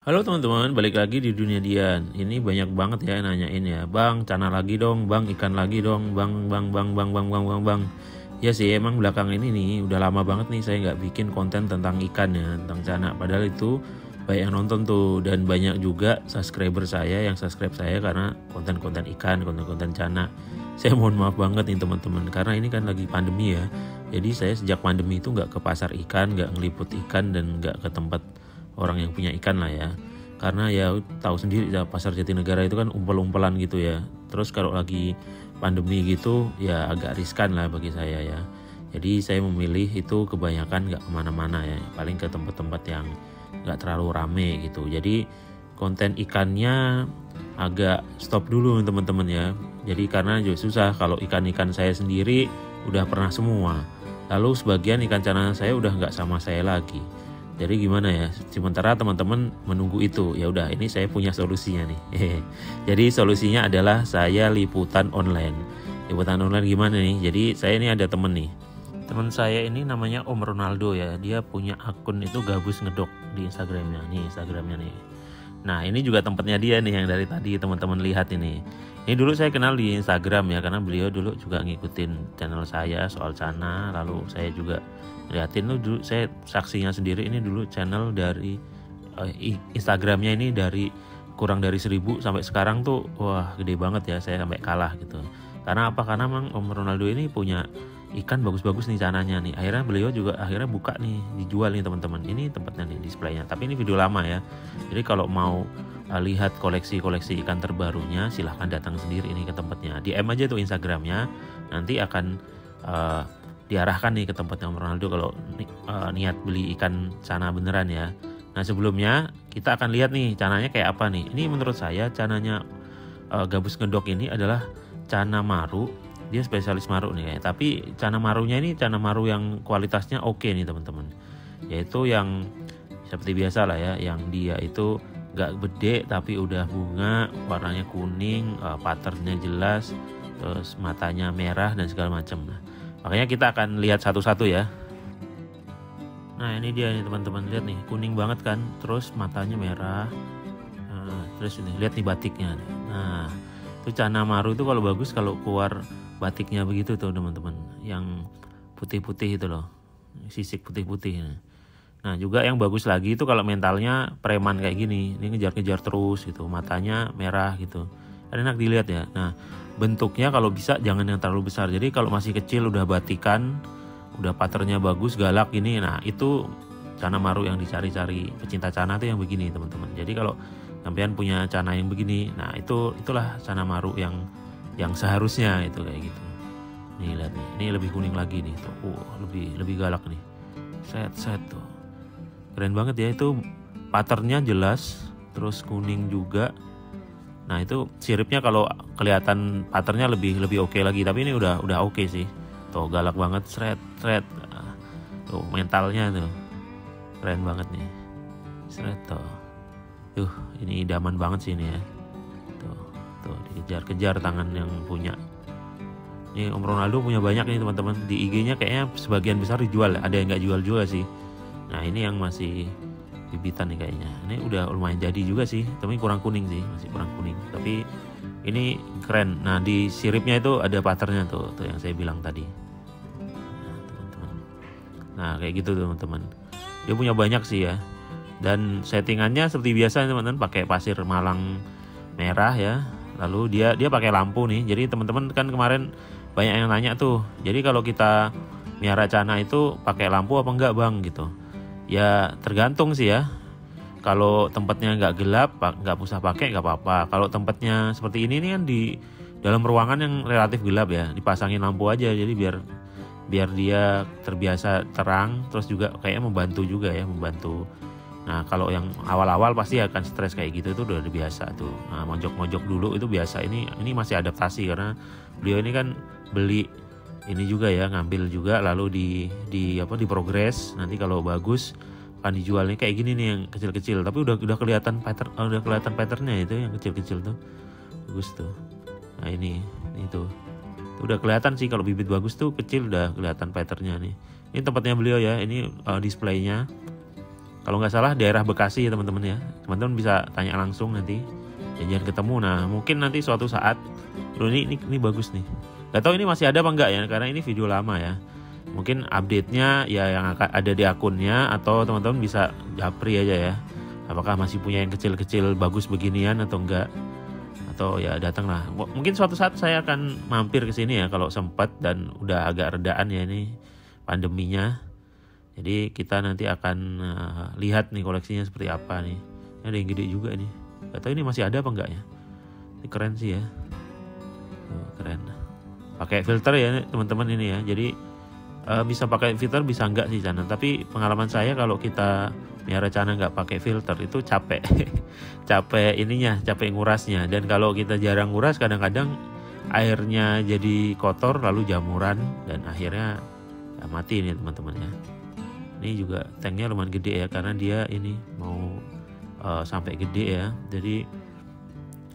Halo teman-teman, balik lagi di dunia Dian. Ini banyak banget ya nanyain ya, Bang, cana lagi dong, Bang, ikan lagi dong, Bang. Ya sih, emang belakang ini nih udah lama banget nih saya nggak bikin konten tentang ikan ya, tentang cana. Padahal itu banyak yang nonton tuh dan banyak juga subscriber saya yang subscribe saya karena konten-konten ikan, konten-konten cana. Saya mohon maaf banget nih teman-teman, karena ini kan lagi pandemi ya. Jadi saya sejak pandemi itu nggak ke pasar ikan, nggak ngeliput ikan dan nggak ke tempat orang yang punya ikan lah ya, karena ya tahu sendiri ya, pasar Jatinegara itu kan umpel-umpelan gitu ya. Terus kalau lagi pandemi gitu ya agak riskan lah bagi saya ya, jadi saya memilih itu kebanyakan nggak kemana-mana ya, paling ke tempat-tempat yang nggak terlalu rame gitu. Jadi konten ikannya agak stop dulu teman-teman ya, jadi karena juga susah kalau ikan-ikan saya sendiri udah pernah semua, lalu sebagian ikan cana saya udah nggak sama saya lagi. Jadi gimana ya? Sementara teman-teman menunggu itu, ya udah ini saya punya solusinya nih. Jadi solusinya adalah saya liputan online. Liputan online gimana nih? Jadi saya ini ada temen nih. Teman saya ini namanya Om Ronaldo ya. Dia punya akun itu Gabus Ngedok di Instagramnya. Nih Instagramnya nih. Nah ini juga tempatnya dia nih yang dari tadi teman-teman lihat ini. Ini dulu saya kenal di Instagram ya, karena beliau dulu juga ngikutin channel saya soal cana. Lalu saya juga liatin tuh dulu, saya saksinya sendiri. Ini dulu channel dari Instagramnya ini dari kurang dari 1000 sampai sekarang tuh wah gede banget ya, saya sampai kalah gitu. Karena apa? Karena memang Om Ronaldo ini punya ikan bagus-bagus nih cananya nih. Akhirnya beliau juga akhirnya buka nih, dijual nih teman-teman. Ini tempatnya nih, displaynya. Tapi ini video lama ya. Jadi kalau mau lihat koleksi-koleksi ikan terbarunya silahkan datang sendiri ini ke tempatnya. DM aja tuh Instagramnya, nanti akan diarahkan nih ke tempatnya Om Ronaldo kalau niat beli ikan cana beneran ya. Nah sebelumnya kita akan lihat nih cananya kayak apa nih. Ini menurut saya cananya Gabus Ngedok ini adalah cana maru. Dia spesialis maru nih kayak. Tapi cana marunya ini cana maru yang kualitasnya oke nih teman-teman. Yaitu yang seperti biasa lah ya, yang dia itu gak gede tapi udah bunga, warnanya kuning, patternnya jelas, terus matanya merah dan segala macam. Nah, makanya kita akan lihat satu-satu ya. Nah ini dia nih teman-teman, lihat nih kuning banget kan, terus matanya merah. Nah, terus ini lihat nih batiknya. Nah itu cana maru itu kalau bagus kalau keluar batiknya begitu tuh teman-teman, yang putih-putih itu loh, sisik putih-putih. Nah juga yang bagus lagi itu kalau mentalnya preman kayak gini, ini ngejar-ngejar terus gitu, matanya merah gitu, kan enak dilihat ya. Nah bentuknya kalau bisa jangan yang terlalu besar, jadi kalau masih kecil udah batikan, udah patternnya bagus, galak gini, nah itu cana maru yang dicari-cari pecinta cana tuh yang begini teman-teman. Jadi kalau sampean punya cana yang begini, nah itulah cana maru yang seharusnya itu kayak gitu. Nih lihat nih, ini lebih kuning lagi nih tuh, lebih galak nih, set tuh, keren banget ya. Itu patternnya jelas, terus kuning juga. Nah itu siripnya kalau kelihatan patternnya lebih oke lagi, tapi ini udah oke sih. Tuh galak banget, seret. Tuh mentalnya tuh keren banget nih, seret tuh. Ini idaman banget sih ini ya. Tuh dikejar-kejar tangan yang punya. Ini Om Ronaldo punya banyak nih teman-teman. Di IG-nya kayaknya sebagian besar dijual, ada yang nggak jual juga sih. Nah ini yang masih bibitan nih kayaknya. Ini udah lumayan jadi juga sih, tapi kurang kuning sih, masih kurang kuning. Tapi ini keren. Nah di siripnya itu ada patternnya tuh yang saya bilang tadi. Nah teman-teman, nah kayak gitu teman-teman. Dia punya banyak sih ya. Dan settingannya seperti biasa teman-teman, pakai pasir malang merah ya. Lalu dia pakai lampu nih. Jadi teman-teman kan kemarin banyak yang nanya tuh. Jadi kalau kita miara cana itu pakai lampu apa enggak bang gitu? Ya tergantung sih ya. Kalau tempatnya nggak gelap, nggak usah pakai, nggak apa-apa. Kalau tempatnya seperti ini nih kan di dalam ruangan yang relatif gelap ya, dipasangin lampu aja. Jadi biar dia terbiasa terang, terus juga kayaknya membantu juga ya, membantu. Nah kalau yang awal-awal pasti akan stres kayak gitu, itu udah biasa tuh. Nah mojok-mojok dulu itu biasa. Ini masih adaptasi karena beliau ini kan beli ini juga ya, ngambil juga lalu di progres. Nanti kalau bagus akan dijualnya kayak gini nih yang kecil-kecil, tapi udah kelihatan pattern, udah kelihatan patternnya itu yang kecil-kecil tuh bagus tuh. Nah ini tuh udah kelihatan sih kalau bibit bagus tuh kecil, udah kelihatan patternnya nih. Ini tempatnya beliau ya, ini displaynya. Kalau nggak salah daerah Bekasi ya teman-teman ya. Teman-teman bisa tanya langsung nanti, janjian ketemu. Nah mungkin nanti suatu saat, ini bagus nih. Gak tahu ini masih ada apa enggak ya, karena ini video lama ya. Mungkin update-nya ya yang ada di akunnya, atau teman-teman bisa japri aja ya. Apakah masih punya yang kecil-kecil bagus beginian atau enggak? Atau ya datanglah. Mungkin suatu saat saya akan mampir ke sini ya kalau sempat dan udah agak redaan ya ini pandeminya. Jadi kita nanti akan lihat nih koleksinya seperti apa nih. Ini ada yang gede juga nih. Gak tahu ini masih ada apa enggak ya. Ini keren sih ya. Keren. Pakai filter ya teman-teman ini ya. Jadi bisa pakai filter bisa enggak sih Cana. Tapi pengalaman saya kalau kita miara Cana nggak pakai filter itu capek. Capek ininya, capek ngurasnya. Dan kalau kita jarang nguras kadang-kadang airnya jadi kotor lalu jamuran dan akhirnya ya mati nih teman-teman ya. Ini juga tanknya lumayan gede ya karena dia ini mau sampai gede ya. Jadi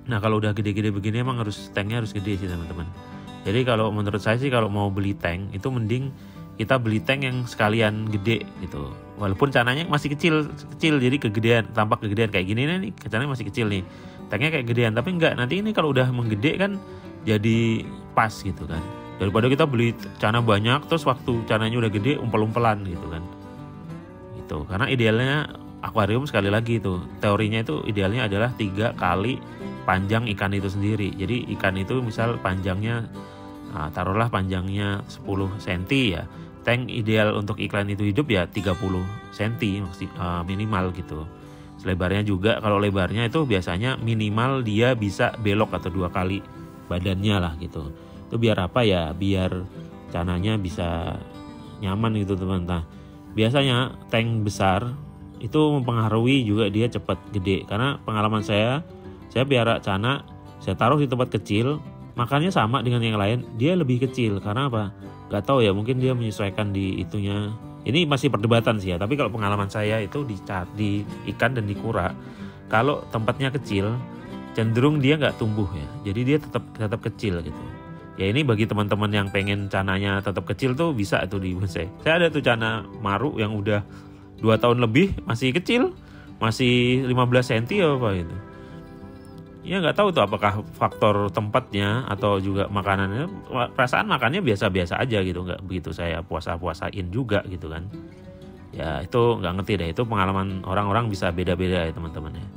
nah kalau udah gede-gede begini emang tanknya harus gede sih teman-teman. Jadi kalau menurut saya sih kalau mau beli tank itu mending kita beli tank yang sekalian gede gitu. Walaupun cananya masih kecil jadi kegedean, tampak kegedean kayak gini nih, cananya masih kecil nih. Tanknya kayak gedean tapi enggak, nanti ini kalau udah menggede kan jadi pas gitu kan. Daripada kita beli cana banyak terus waktu cananya udah gede umpel-umpelan gitu kan. Gitu. Karena idealnya akuarium sekali lagi itu teorinya itu idealnya adalah 3 kali panjang ikan itu sendiri. Jadi ikan itu misal panjangnya taruhlah panjangnya 10 cm ya. Tank ideal untuk iklan itu hidup ya 30 cm minimal gitu. Lebarnya juga kalau lebarnya itu biasanya minimal dia bisa belok atau 2 kali badannya lah gitu. Itu biar apa ya? Biar cananya bisa nyaman gitu teman-teman. Nah, biasanya tank besar itu mempengaruhi juga dia cepat gede. Karena pengalaman saya piara cana, saya taruh di tempat kecil, makannya sama dengan yang lain, dia lebih kecil. Karena apa? Gak tahu ya, mungkin dia menyesuaikan di itunya. Ini masih perdebatan sih ya, tapi kalau pengalaman saya itu di ikan dan di kura, kalau tempatnya kecil, cenderung dia nggak tumbuh ya. Jadi dia tetap kecil gitu. Ya ini bagi teman-teman yang pengen cananya tetap kecil tuh bisa tuh di bonsai. Saya ada tuh cana maru yang udah 2 tahun lebih masih kecil, masih 15 cm apa itu. Ya nggak tahu tuh apakah faktor tempatnya atau juga makanannya. Perasaan makannya biasa-biasa aja gitu, nggak begitu saya puasa-puasain juga gitu kan. Ya itu nggak ngerti deh, itu pengalaman orang-orang bisa beda-beda ya teman-teman ya.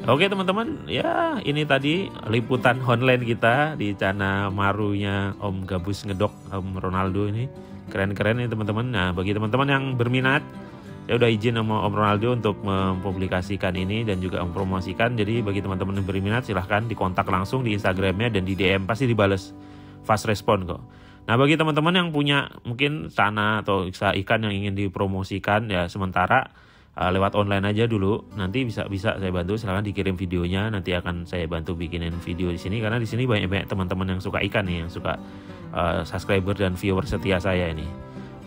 Oke teman-teman, ya ini tadi liputan online kita di cana marunya Om Gabus Ngedok, Om Ronaldo ini. Keren-keren nih teman-teman. Nah bagi teman-teman yang berminat, saya udah izin sama Om Ronaldo untuk mempublikasikan ini dan juga mempromosikan. Jadi bagi teman-teman yang berminat silahkan dikontak langsung di Instagramnya dan di DM, pasti dibales, fast respon kok. Nah bagi teman-teman yang punya mungkin cana atau ikan yang ingin dipromosikan ya sementara lewat online aja dulu, nanti bisa saya bantu. Silahkan dikirim videonya, nanti akan saya bantu bikinin video di sini karena di sini banyak teman-teman yang suka ikan nih, yang suka subscriber dan viewer setia saya ini.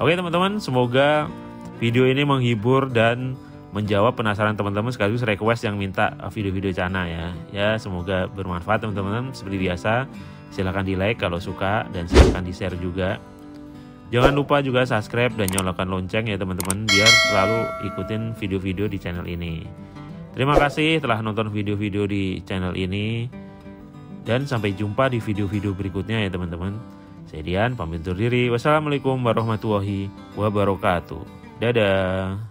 Oke teman-teman, semoga video ini menghibur dan menjawab penasaran teman-teman sekaligus request yang minta video-video cana ya. Ya semoga bermanfaat teman-teman. Seperti biasa, silahkan di like kalau suka dan silahkan di share juga. Jangan lupa juga subscribe dan nyalakan lonceng ya teman-teman, biar selalu ikutin video-video di channel ini. Terima kasih telah nonton video-video di channel ini. Dan sampai jumpa di video-video berikutnya ya teman-teman. Saya Dian, pamit undur diri. Wassalamualaikum warahmatullahi wabarakatuh. Dadah.